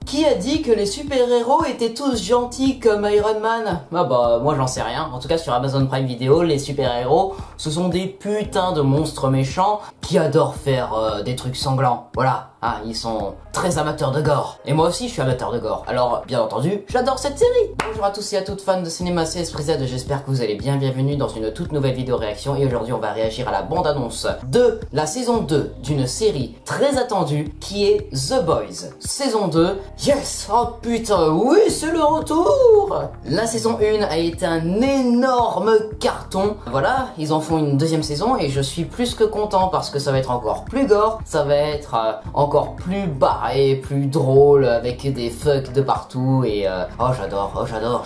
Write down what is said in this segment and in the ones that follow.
Qui a dit que les super-héros étaient tous gentils comme Iron Man? Ah bah moi j'en sais rien. En tout cas sur Amazon Prime Video, les super-héros ce sont des putains de monstres méchants qui adorent faire des trucs sanglants. Voilà, ah, ils sont très amateurs de gore. Et moi aussi je suis amateur de gore. Alors bien entendu, j'adore cette série. Bonjour à tous et à toutes fans de cinéma, c'est Esprit Z, j'espère que vous allez bien. Bienvenue dans une toute nouvelle vidéo réaction. Et aujourd'hui on va réagir à la bande-annonce de la saison 2 d'une série très attendue qui est The Boys. Saison 2, yes! Oh putain, oui c'est le retour! La saison 1 a été un énorme carton. Voilà, ils en font une deuxième saison et je suis plus que content parce que ça va être encore plus gore, ça va être encore plus barré, plus drôle avec des fucks de partout et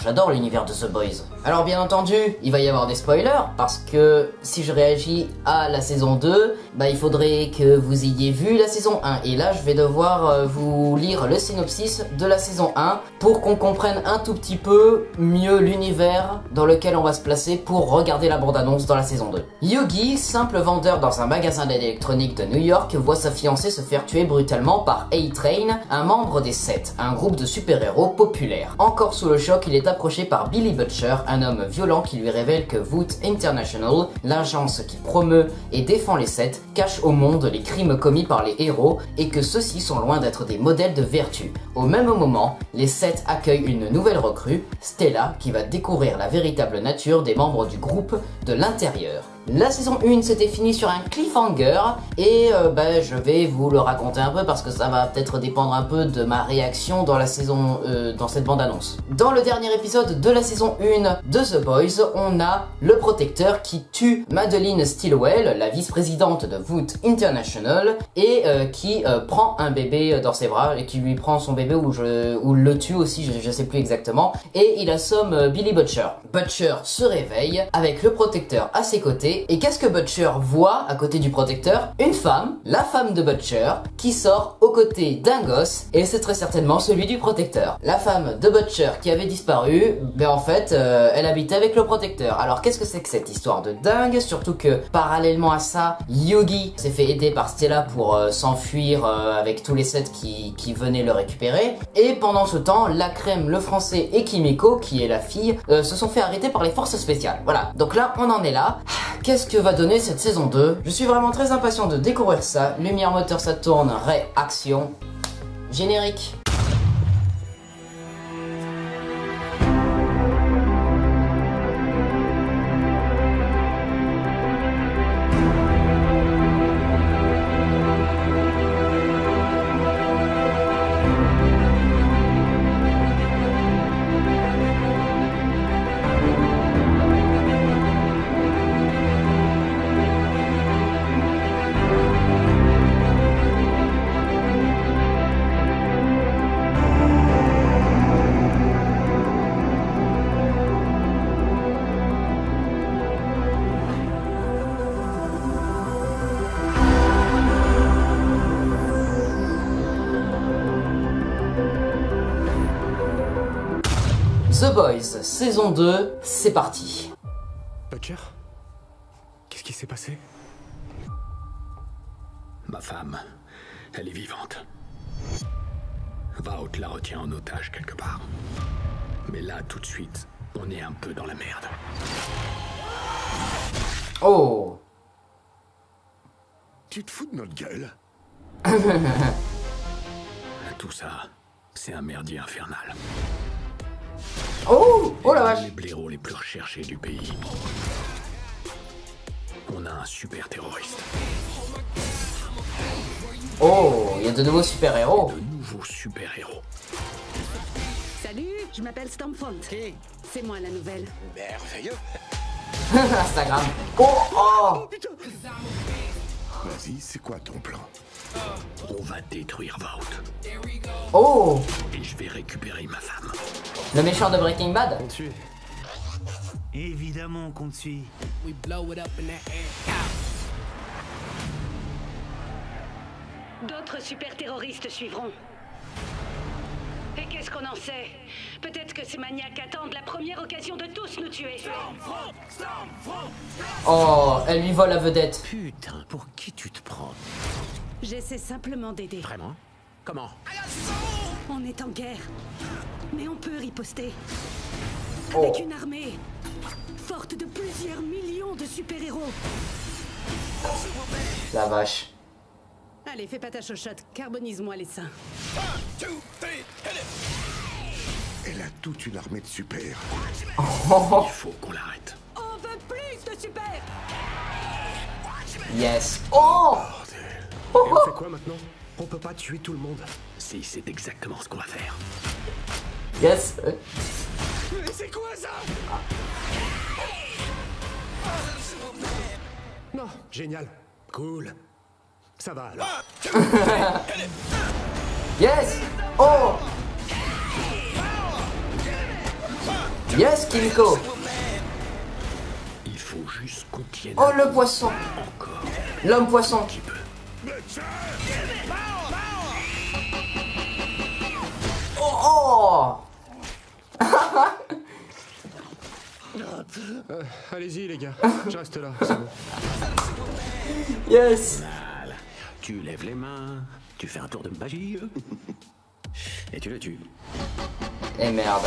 j'adore l'univers de The Boys. Alors bien entendu, il va y avoir des spoilers parce que si je réagis à la saison 2, bah il faudrait que vous ayez vu la saison 1 et là je vais devoir vous lire le synopsis de la saison 1 pour qu'on comprenne un tout petit peu mieux l'univers dans lequel on va se placer pour regarder la bande-annonce dans la saison 2. Yogi, simple vendeur dans un magasin d'électronique de New York, voit sa fiancée se faire tuer brutalement par A-Train, un membre des Sept, un groupe de super-héros populaires. Encore sous le choc, il est approché par Billy Butcher, un homme violent qui lui révèle que Vought International, l'agence qui promeut et défend les Sept, cache au monde les crimes commis par les héros et que ceux-ci sont loin d'être des modèles de vertu. Au même moment, les Sept accueillent une nouvelle recrue, Stella, qui va découvrir la véritable nature des membres du groupe de l'intérieur. La saison 1 s'était finie sur un cliffhanger et je vais vous le raconter un peu parce que ça va peut-être dépendre un peu de ma réaction dans la saison, dans cette bande-annonce. Dans le dernier épisode de la saison 1 de The Boys, on a le protecteur qui tue Madeline Stillwell, la vice-présidente de Vought International, et qui prend un bébé dans ses bras et qui lui prend son bébé ou le tue aussi, je sais plus exactement, et il assomme Billy Butcher. Butcher se réveille avec le protecteur à ses côtés. Et qu'est-ce que Butcher voit à côté du protecteur? Une femme, la femme de Butcher, qui sort aux côtés d'un gosse, et c'est très certainement celui du protecteur. La femme de Butcher qui avait disparu, en fait, elle habitait avec le protecteur. Alors qu'est-ce que c'est que cette histoire de dingue? Surtout que, parallèlement à ça, Yogi s'est fait aider par Stella pour s'enfuir avec tous les Sept qui venaient le récupérer. Et pendant ce temps, la Crème, le Français et Kimiko, qui est la fille, se sont fait arrêter par les forces spéciales. Voilà, donc là, on en est là. Qu'est-ce que va donner cette saison 2? Je suis vraiment très impatient de découvrir ça. Lumière, moteur, ça tourne, réaction. Générique. The Boys, saison 2, c'est parti. Butcher? Qu'est-ce qui s'est passé? Ma femme, elle est vivante. Vought la retient en otage quelque part. Mais là, tout de suite, on est un peu dans la merde. Oh. Tu te fous de notre gueule? Tout ça, c'est un merdier infernal. Oh, oh la vache. Les blaireaux les plus recherchés du pays. On a un super terroriste. Oh, il y a de nouveaux super-héros. De nouveaux super-héros. Salut, je m'appelle Stormfront. Hey. C'est moi la nouvelle. Merveilleux. Instagram. Oh, oh. Putain. Vas-y, c'est quoi ton plan? On va détruire Vought. Oh. Et je vais récupérer ma femme. Le méchant de Breaking Bad. On tue. Évidemment qu'on te suit. We blow it up in the air. D'autres super terroristes suivront. Et qu'est-ce qu'on en sait? Peut-être que ces maniaques attendent la première occasion de tous nous tuer. Oh, elle lui vole la vedette. Putain, pour qui tu te prends? J'essaie simplement d'aider. Vraiment? Comment? On est en guerre, mais on peut riposter. Oh. Avec une armée forte de plusieurs millions de super-héros. La vache. Allez, fais pas ta chochotte, carbonise-moi les seins. Elle a toute une armée de super. Il faut qu'on l'arrête. On veut plus de super. Yes. Oh. Et on fait quoi maintenant? On peut pas tuer tout le monde. Si, c'est exactement ce qu'on va faire. Yes. C'est quoi ça? Non, génial. Cool. Ça va alors. Yes. Oh. Yes, Kimiko. Il faut juste qu'on tienne Oh, le poisson. encore L'homme poisson. un petit peu. Oh. Allez-y les gars, je reste là, c'est bon. Yes. Voilà. Tu lèves les mains, tu fais un tour de magie, et tu le tues. Et merde.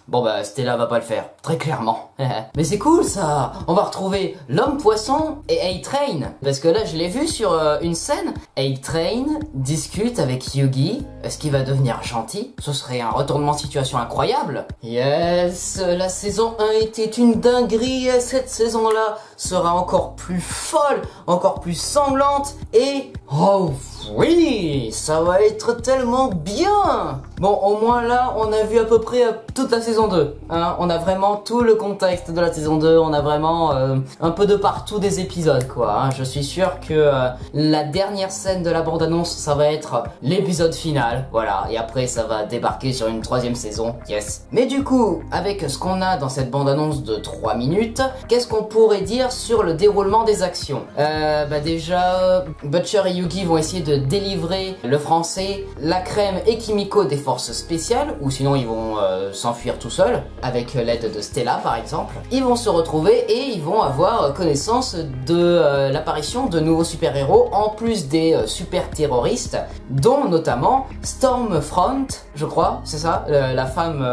Bon bah Stella va pas le faire, très clairement. Mais c'est cool ça. On va retrouver l'homme poisson et A-Train. Parce que là je l'ai vu sur une scène. A-Train discute avec Yugi. Est-ce qu'il va devenir gentil? Ce serait un retournement de situation incroyable. Yes, la saison 1 était une dinguerie. Et cette saison là sera encore plus folle, encore plus sanglante. Et oh oui, ça va être tellement bien. Bon, au moins là, on a vu à peu près toute la saison 2. Hein, on a vraiment tout le contexte de la saison 2. On a vraiment un peu de partout des épisodes, quoi. Hein. Je suis sûr que la dernière scène de la bande-annonce, ça va être l'épisode final. Voilà, et après, ça va débarquer sur une 3e saison. Yes. Mais du coup, avec ce qu'on a dans cette bande-annonce de 3 minutes, qu'est-ce qu'on pourrait dire sur le déroulement des actions? Bah déjà, Butcher et Yugi vont essayer de délivrer le français, la crème et Kimiko des forces spéciales, ou sinon ils vont s'enfuir tout seuls, avec l'aide de Stella par exemple. Ils vont se retrouver et ils vont avoir connaissance de l'apparition de nouveaux super-héros, en plus des super terroristes, dont notamment Stormfront, je crois, c'est ça, la femme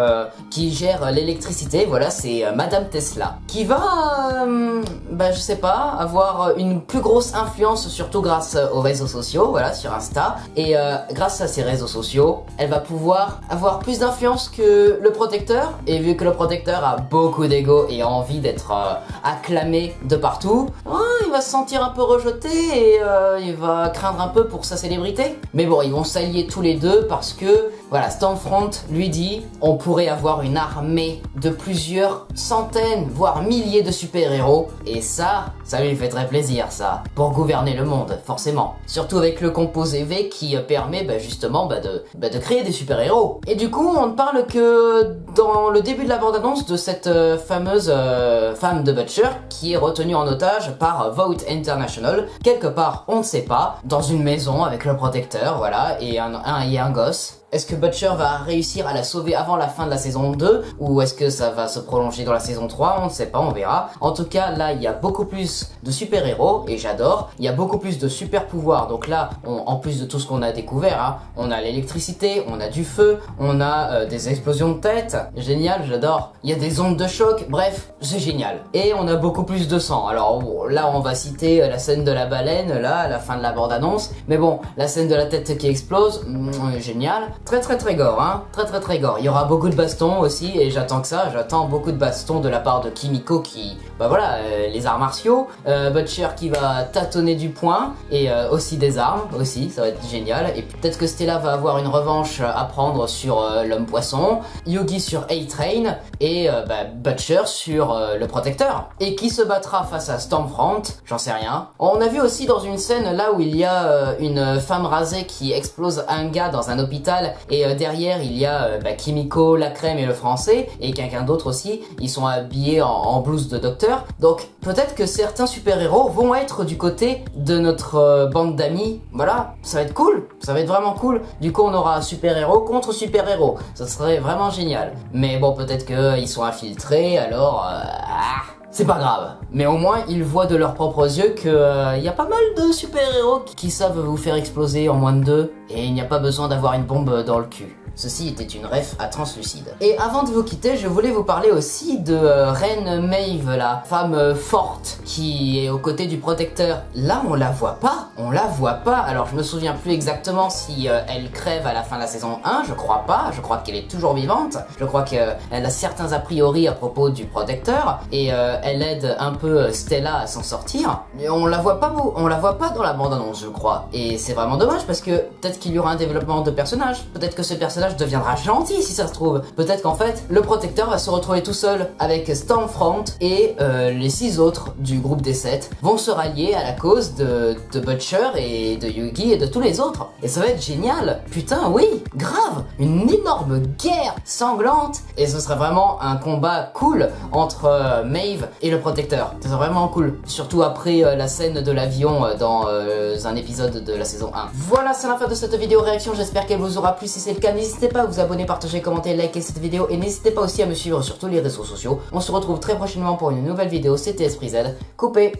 qui gère l'électricité, voilà, c'est Madame Tesla, qui va, bah je sais pas, avoir une plus grosse influence, surtout grâce aux réseaux sociaux, voilà, sur Insta, et grâce à ces réseaux sociaux, elle va pouvoir avoir plus d'influence que le protecteur, et vu que le protecteur a beaucoup d'ego et a envie d'être acclamé de partout, il va se sentir un peu rejeté et il va craindre un peu pour sa célébrité. Mais bon, ils vont s'allier tous les deux parce que, voilà, Stormfront lui dit, on pourrait avoir une armée de plusieurs centaines, voire milliers de super-héros, et ça lui fait très plaisir, ça, pour gouverner le monde, forcément. Surtout avec le composé V qui permet justement de créer des super-héros. Et du coup, on ne parle que dans le début de la bande-annonce de cette fameuse femme de Butcher qui est retenue en otage par Vought International, quelque part, on ne sait pas, dans une maison avec le protecteur, voilà, et un gosse. Est-ce que Butcher va réussir à la sauver avant la fin de la saison 2 ou est-ce que ça va se prolonger dans la saison 3? On ne sait pas, on verra. En tout cas, là, il y a beaucoup plus de super-héros et j'adore. Il y a beaucoup plus de super-pouvoirs. Donc là, en plus de tout ce qu'on a découvert, hein, on a l'électricité, on a du feu, on a des explosions de tête. Génial, j'adore. Il y a des ondes de choc. Bref, c'est génial. Et on a beaucoup plus de sang. Alors là, on va citer la scène de la baleine, là, à la fin de la bande-annonce. Mais bon, la scène de la tête qui explose, génial. Très gore, hein. Très gore. Il y aura beaucoup de bastons aussi et j'attends que ça. J'attends beaucoup de bastons de la part de Kimiko qui, bah voilà, les arts martiaux. Butcher qui va tâtonner du poing et aussi des armes aussi. Ça va être génial. Et peut-être que Stella va avoir une revanche à prendre sur l'homme poisson. Yugi sur A-Train et Butcher sur le protecteur. Et qui se battra face à Stormfront? J'en sais rien. On a vu aussi dans une scène là où il y a une femme rasée qui explose un gars dans un hôpital. Et derrière il y a Kimiko, la crème et le français et quelqu'un d'autre aussi. Ils sont habillés en blouse de docteur. Donc peut-être que certains super-héros vont être du côté de notre bande d'amis. Voilà, ça va être cool, ça va être vraiment cool. Du coup on aura super-héros contre super-héros. Ça serait vraiment génial. Mais bon, peut-être qu'ils sont infiltrés, alors c'est pas grave. Mais au moins, ils voient de leurs propres yeux que y a pas mal de super-héros qui savent vous faire exploser en moins de 2 et il n'y a pas besoin d'avoir une bombe dans le cul. Ceci était une ref à Translucide. Et avant de vous quitter, je voulais vous parler aussi de Reine Maeve, la femme forte qui est aux côtés du protecteur. Là, on la voit pas. Alors, je me souviens plus exactement si elle crève à la fin de la saison 1. Je crois pas. Je crois qu'elle est toujours vivante. Je crois qu'elle a certains a priori à propos du protecteur et elle aide un peu Stella à s'en sortir. Mais on la voit pas dans la bande-annonce, je crois. Et c'est vraiment dommage parce que peut-être qu'il y aura un développement de personnage. Peut-être que ce personnage deviendra gentil si ça se trouve. Peut-être qu'en fait, le protecteur va se retrouver tout seul avec Stormfront et les 6 autres du groupe des 7 vont se rallier à la cause de Butcher et de Yugi et de tous les autres. Et ça va être génial. Putain, oui, grave. Une énorme guerre sanglante et ce serait vraiment un combat cool entre Maeve et le protecteur. Ça serait vraiment cool. Surtout après la scène de l'avion dans un épisode de la saison 1. Voilà, c'est la fin de cette vidéo réaction. J'espère qu'elle vous aura plu. Si c'est le cas, n'hésitez pas à vous abonner, partager, commenter, liker cette vidéo et n'hésitez pas aussi à me suivre sur tous les réseaux sociaux. On se retrouve très prochainement pour une nouvelle vidéo. C'était Esprit Z. Coupé.